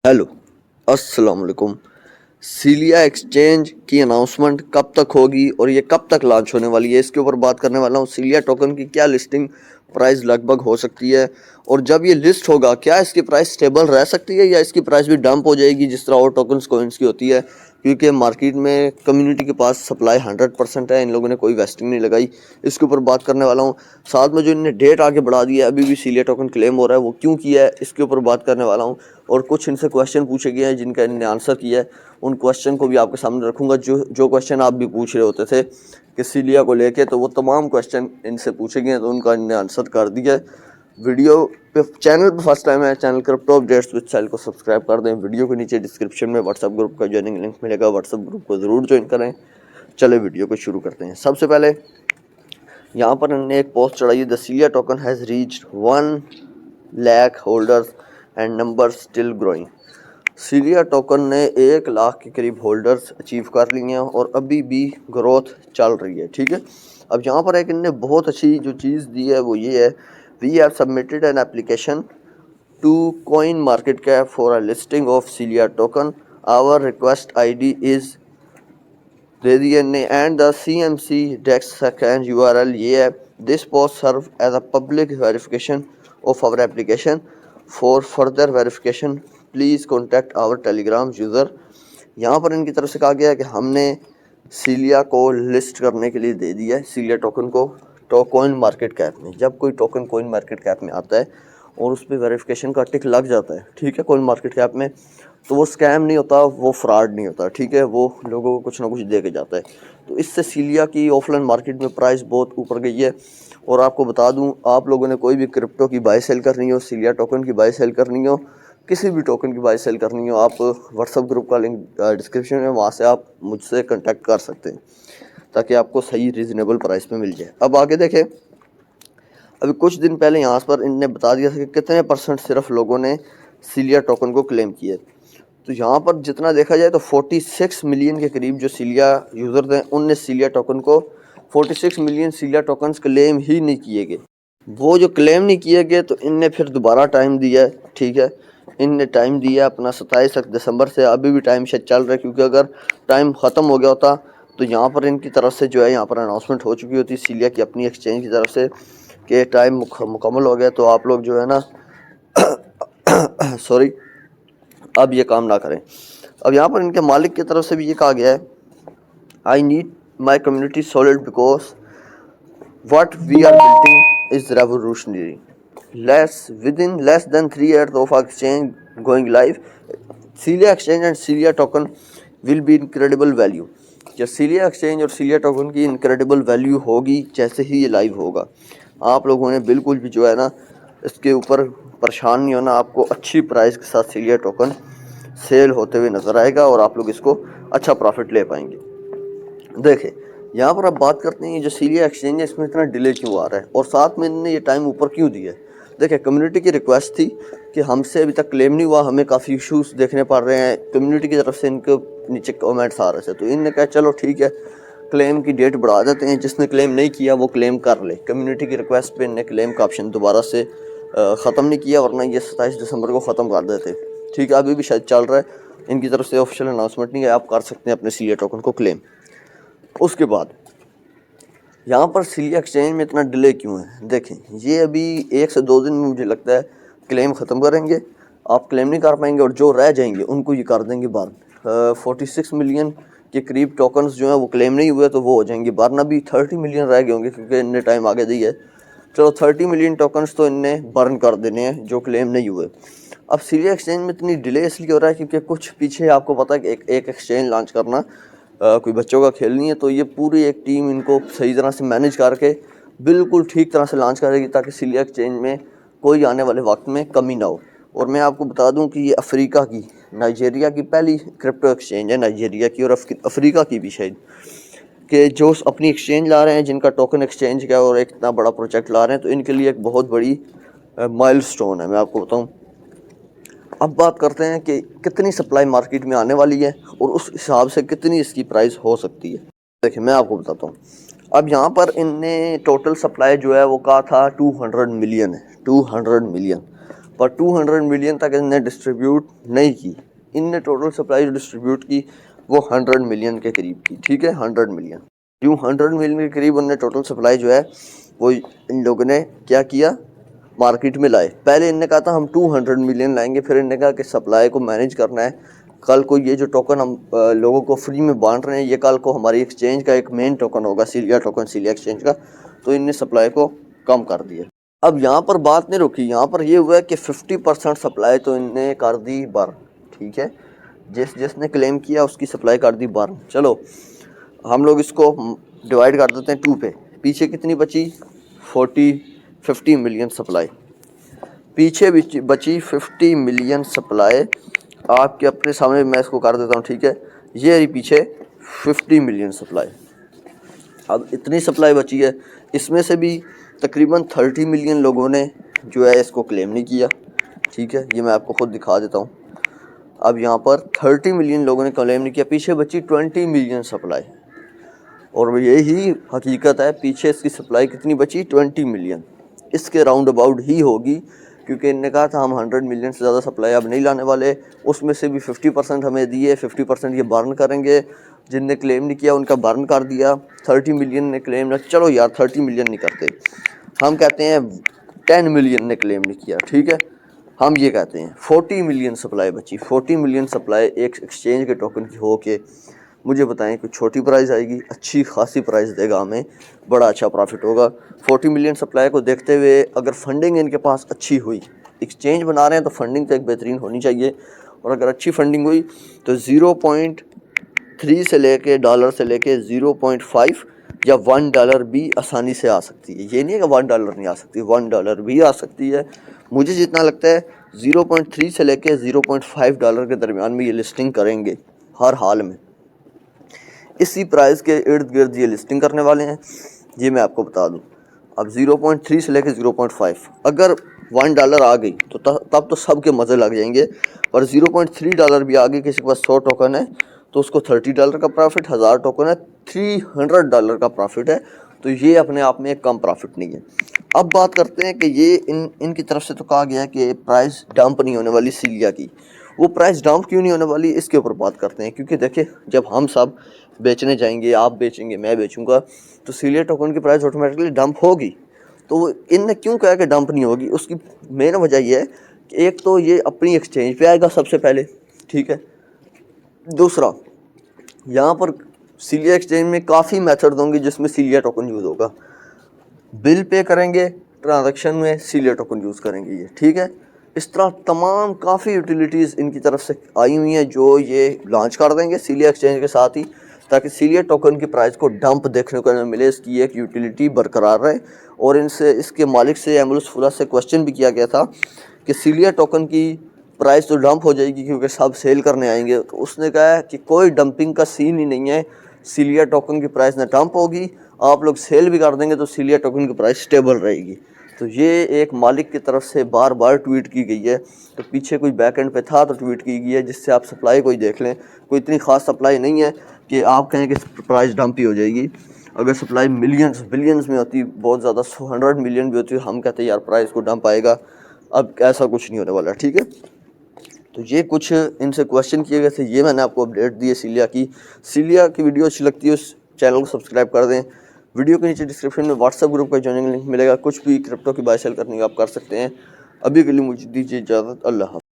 Hello, अस्सलाम वालेकुम। सीलिया exchange की अनाउंसमेंट कब तक होगी और ये कब तक लॉन्च होने वाली है, इसके ऊपर बात करने वाला हूँ। सीलिया टोकन की क्या लिस्टिंग प्राइस लगभग हो सकती है और जब ये लिस्ट होगा क्या इसकी प्राइस स्टेबल रह सकती है या इसकी प्राइस भी डंप हो जाएगी जिस तरह और टोकन्स कोइंस की होती है, क्योंकि मार्केट में कम्युनिटी के पास सप्लाई 100% है। इन लोगों ने कोई वेस्टिंग नहीं लगाई। इसके ऊपर बात करने वाला हूँ। साथ में जो इन्होंने डेट आगे बढ़ा दी है, अभी भी सीलिया टोकन क्लेम हो रहा है, वो क्यों किया है इसके ऊपर बात करने वाला हूँ। और कुछ इनसे क्वेश्चन पूछे गए हैं जिनका इन्होंने आंसर किया है, उन क्वेश्चन को भी आपके सामने रखूंगा। जो जो क्वेश्चन आप भी पूछ रहे होते थे कि सीलिया को लेके, तो वो तमाम क्वेश्चन इनसे पूछे गए हैं, तो उनका इन्होंने आंसर कर दिया है। वीडियो पे चैनल पे फर्स्ट टाइम है, चैनल क्रिप्टो अपडेट्स विद साहिल को सब्सक्राइब कर दें। वीडियो के नीचे डिस्क्रिप्शन में व्हाट्सएप ग्रुप का ज्वाइनिंग लिंक मिलेगा, व्हाट्सएप ग्रुप को ज़रूर ज्वाइन करें। चले वीडियो को शुरू करते हैं। सबसे पहले यहाँ पर हमने एक पोस्ट चढ़ाई है, the Celia token has reached 1 lakh holders and number still growing. Celia token ने 1 लाख के करीब होल्डर्स अचीव कर लिए हैं और अभी भी ग्रोथ चल रही है। ठीक है, अब यहाँ पर एक इनने बहुत अच्छी जो चीज़ दी है वो ये है, we have submitted an application to coin market cap for a listing of Celia token. Our request ID is दे दिए ने and the CMC dex second URL ये है। This post serve as a public verification of our application. For further verification please contact our Telegram user. यहाँ पर इनकी तरफ से कहा गया है कि हमने सीलिया को लिस्ट करने के लिए दे दिया है, सीलिया टोकन को कॉइन मार्केट कैप में। जब कोई टोकन कॉइन मार्केट कैप में आता है और उस पर वेरिफिकेशन का टिक लग जाता है, ठीक है, कॉइन मार्केट कैप में, तो वो स्कैम नहीं होता, वो फ्रॉड नहीं होता। ठीक है, वो लोगों को कुछ ना कुछ दे के जाता है। तो इससे सीलिया की ऑफलाइन मार्केट में प्राइस बहुत ऊपर गई है। और आपको बता दूं, आप लोगों ने कोई भी क्रिप्टो की बाई सेल करनी हो, सीलिया टोकन की बाई सेल करनी हो, किसी भी टोकन की बाई सेल करनी हो, आप व्हाट्सएप ग्रुप का लिंक डिस्क्रिप्शन में, वहाँ से आप मुझसे कॉन्टैक्ट कर सकते हैं ताकि आपको सही रीज़नेबल प्राइस में मिल जाए। अब आगे देखें, अभी कुछ दिन पहले यहाँ पर इनने बता दिया था कि कितने % सिर्फ लोगों ने सीलिया टोकन को क्लेम किया। तो यहाँ पर जितना देखा जाए तो 46 मिलियन के करीब जो सीलिया यूज़र थे, उनने सीलिया टोकन को 46 मिलियन सीलिया टोकन्स क्लेम ही नहीं किए गए। वो जो क्लेम नहीं किए गए तो इनने फिर दोबारा टाइम दिया है। ठीक है, इनने टाइम दिया अपना 27 दिसंबर से। अभी भी टाइम शायद चल रहा है, क्योंकि अगर टाइम ख़त्म हो गया होता तो यहाँ पर इनकी तरफ से जो है, यहाँ पर अनाउंसमेंट हो चुकी होती सीलिया की अपनी एक्सचेंज की तरफ से कि टाइम मुकम्मल हो गया, तो आप लोग जो है ना सॉरी, अब ये काम ना करें। अब यहाँ पर इनके मालिक की तरफ से भी ये कहा गया है, I need my community solid because what we are building is revolutionary. Within less than 3 years of our exchange going live, Celia Exchange and Celia token will be incredible value. जब सीलिया एक्सचेंज और सीलिया token की incredible value होगी जैसे ही ये live होगा, आप लोगों ने बिल्कुल भी जो है ना इसके ऊपर परेशान नहीं होना। आपको अच्छी प्राइस के साथ सीलिया टोकन सेल होते हुए नज़र आएगा और आप लोग इसको अच्छा प्रॉफिट ले पाएंगे। देखें, यहाँ पर अब बात करते हैं जो सीलिया एक्सचेंज है, इसमें इतना डिले क्यों आ रहा है और साथ में इन्होंने ये टाइम ऊपर क्यों दिया है। देखिए, कम्युनिटी की रिक्वेस्ट थी कि हमसे अभी तक क्लेम नहीं हुआ, हमें काफ़ी इश्यूज देखने पड़ रहे हैं। कम्युनिटी की तरफ से इनके नीचे कमेंट्स आ रहे थे, तो इनने कहा चलो ठीक है, क्लेम की डेट बढ़ा देते हैं, जिसने क्लेम नहीं किया वो क्लेम कर ले। कम्युनिटी की रिक्वेस्ट पे इनने क्लेम का ऑप्शन दोबारा से ख़त्म नहीं किया, वरना ये 27 दिसंबर को ख़त्म कर देते। ठीक है, अभी भी शायद चल रहा है, इनकी तरफ से ऑफिशियल अनाउंसमेंट नहीं है, आप कर सकते हैं अपने सीलिया टोकन को क्लेम। उसके बाद यहाँ पर सीलिया एक्सचेंज में इतना डिले क्यों है। देखें, ये अभी 1 से 2 दिन में मुझे लगता है क्लेम ख़त्म करेंगे। आप क्लेम नहीं कर पाएंगे और जो रह जाएंगे उनको ये कर देंगे बर्न। 46 मिलियन के करीब टोकन्स जो हैं वो क्लेम नहीं हुए, तो वो हो जाएंगे बर्न। अभी 30 मिलियन रह गए होंगे क्योंकि इनने टाइम आगे दी है। चलो 30 मिलियन टोकन्स तो इनने बर्न कर देने हैं जो क्लेम नहीं हुए। अब सीलिया एक्सचेंज में इतनी डिले इसलिए हो रहा है क्योंकि कुछ पीछे आपको पता है कि एक एक्सचेंज लॉन्च करना कोई बच्चों का खेल नहीं है। तो ये पूरी एक टीम इनको सही तरह से मैनेज करके बिल्कुल ठीक तरह से लॉन्च करेगी ताकि सीलिया एक्सचेंज में कोई आने वाले वक्त में कमी ना हो। और मैं आपको बता दूं कि ये अफ्रीका की, नाइजीरिया की पहली क्रिप्टो एक्सचेंज है, नाइजीरिया की और अफ्रीका की भी शायद, कि जो अपनी एक्सचेंज ला रहे हैं, जिनका टोकन एक्सचेंज का और एक इतना बड़ा प्रोजेक्ट ला रहे हैं, तो इनके लिए एक बहुत बड़ी माइलस्टोन है, मैं आपको बताऊं। अब बात करते हैं कि कितनी सप्लाई मार्केट में आने वाली है और उस हिसाब से कितनी इसकी प्राइस हो सकती है। देखिए, मैं आपको बताता हूँ। अब यहाँ पर इनने टोटल सप्लाई जो है वो कहा था 200 मिलियन है, 200 मिलियन। पर 200 मिलियन तक इनने डिस्ट्रीब्यूट नहीं की। इनने टोटल सप्लाई जो डिस्ट्रीब्यूट की वो 100 मिलियन के करीब की, ठीक है, 100 मिलियन। यूँ 100 मिलियन के करीब उनने टोटल सप्लाई जो है वो इन लोगों ने क्या किया, मार्केट में लाए। पहले इनने कहा था हम 200 मिलियन लाएंगे, फिर इनने कहा कि सप्लाई को मैनेज करना है, कल को ये जो टोकन हम लोगों को फ्री में बांट रहे हैं ये कल को हमारी एक्सचेंज का एक मेन टोकन होगा, सीलिया टोकन, सीलिया एक्सचेंज का। तो इनने सप्लाई को कम कर दिया। अब यहाँ पर बात नहीं रुकी, यहाँ पर ये हुआ है कि 50% सप्लाई तो इनने कर दी बर्न, ठीक है, जिसने क्लेम किया उसकी सप्लाई कर दी बर्न। चलो हम लोग इसको डिवाइड कर देते हैं 2 पे। पीछे कितनी बची, 50 मिलियन सप्लाई। पीछे बची 50 मिलियन सप्लाई। आपके अपने सामने मैं इसको कर देता हूँ, ठीक है, ये रही पीछे 50 मिलियन सप्लाई। अब इतनी सप्लाई बची है, इसमें से भी तकरीबन 30 मिलियन लोगों ने जो है इसको क्लेम नहीं किया, ठीक है, ये मैं आपको खुद दिखा देता हूँ। अब यहाँ पर 30 मिलियन लोगों ने क्लेम नहीं किया, पीछे बची 20 मिलियन सप्लाई। और यही हकीकत है, पीछे इसकी सप्लाई कितनी बची, 20 मिलियन, इसके राउंड अबाउट ही होगी, क्योंकि इनने कहा था हम 100 मिलियन से ज़्यादा सप्लाई अब नहीं लाने वाले। उसमें से भी 50% हमें दिए, 50% ये बर्न करेंगे। जिनने क्लेम नहीं किया उनका बर्न कर दिया। 30 मिलियन ने क्लेम ना, चलो यार 30 मिलियन नहीं करते, हम कहते हैं 10 मिलियन ने क्लेम नहीं किया, ठीक है, हम ये कहते हैं 40 मिलियन सप्लाई बची। 40 मिलियन सप्लाई एक एक्सचेंज के टोकन की हो के, मुझे बताएं कोई छोटी प्राइस आएगी, अच्छी खासी प्राइस देगा हमें, बड़ा अच्छा प्रॉफिट होगा। 40 मिलियन सप्लाई को देखते हुए अगर फंडिंग इनके पास अच्छी हुई, एक्सचेंज बना रहे हैं तो फंडिंग तो एक बेहतरीन होनी चाहिए, और अगर अच्छी फंडिंग हुई तो 0.3 से लेके डॉलर से लेके 0.5 या $1 भी आसानी से आ सकती है। ये नहीं है कि $1 नहीं आ सकती, $1 भी आ सकती है। मुझे जितना लगता है 0.3 से लेके $0.5 के दरमियान में ये लिस्टिंग करेंगे हर हाल में। इसी प्राइस के इर्द गिर्द ये लिस्टिंग करने वाले हैं, ये मैं आपको बता दूं। अब 0.3 से लेके 0.5 अगर $1 आ गई तो तब तो सबके मज़े लग जाएंगे, और $0.3 भी आ गई, किसी के पास 100 टोकन है तो उसको $30 का प्रॉफिट, 1000 टोकन है $300 का प्रॉफिट है। तो ये अपने आप में एक कम प्रॉफिट नहीं है। अब बात करते हैं कि ये इनकी तरफ से तो कहा गया है कि प्राइस डंप नहीं होने वाली सीलिया की। वो प्राइस डंप क्यों नहीं होने वाली, इसके ऊपर बात करते हैं। क्योंकि देखिए जब हम सब बेचने जाएंगे, आप बेचेंगे, मैं बेचूंगा, तो सीलिया टोकन की प्राइस ऑटोमेटिकली डंप होगी। तो इनने क्यों कहा कि डंप नहीं होगी, उसकी मेन वजह यह है कि एक तो ये अपनी एक्सचेंज पे आएगा सबसे पहले, ठीक है, दूसरा यहाँ पर सीलिया एक्सचेंज में काफ़ी मेथड होंगे जिसमें सीलिया टोकन यूज़ होगा। बिल पे करेंगे, ट्रांजैक्शन में सीलिया टोकन यूज़ करेंगे ये, ठीक है। इस तरह तमाम काफ़ी यूटिलिटीज़ इनकी तरफ से आई हुई हैं जो ये लॉन्च कर देंगे सीलिया एक्सचेंज के साथ ही, ताकि सीलिया टोकन की प्राइस को डंप देखने को न मिले, इसकी एक यूटिलिटी बरकरार रहे। और इनसे, इसके मालिक से, एमुलस फुला से क्वेश्चन भी किया गया था कि सीलिया टोकन की प्राइस तो डंप हो जाएगी क्योंकि सब सेल करने आएंगे, तो उसने कहा है कि कोई डंपिंग का सीन ही नहीं है, सीलिया टोकन की प्राइस ना डंप होगी, आप लोग सेल भी कर देंगे तो सीलिया टोकन की प्राइस स्टेबल रहेगी। तो ये एक मालिक की तरफ से बार बार ट्वीट की गई है। तो पीछे कोई बैक एंड पे था तो ट्वीट की गई है, जिससे आप सप्लाई कोई देख लें, कोई इतनी ख़ास सप्लाई नहीं है कि आप कहें कि प्राइस डंप ही हो जाएगी। अगर सप्लाई मिलियंस बिलियंस में होती, बहुत ज़्यादा 100 मिलियन भी होती, हम कहते हैं यार प्राइस को डंप आएगा। अब ऐसा कुछ नहीं होने वाला, ठीक है। तो ये कुछ इनसे क्वेश्चन किए गए थे, ये मैंने आपको अपडेट दी है सीलिया की। सीलिया की वीडियो अच्छी लगती है उस चैनल को सब्सक्राइब कर दें। वीडियो के नीचे डिस्क्रिप्शन में व्हाट्सएप ग्रुप का ज्वाइनिंग लिंक मिलेगा, कुछ भी क्रिप्टो की बाय सेल करनी हो आप कर सकते हैं। अभी के लिए मुझे दीजिए इजाज़त, अल्लाह हाफ़िज़।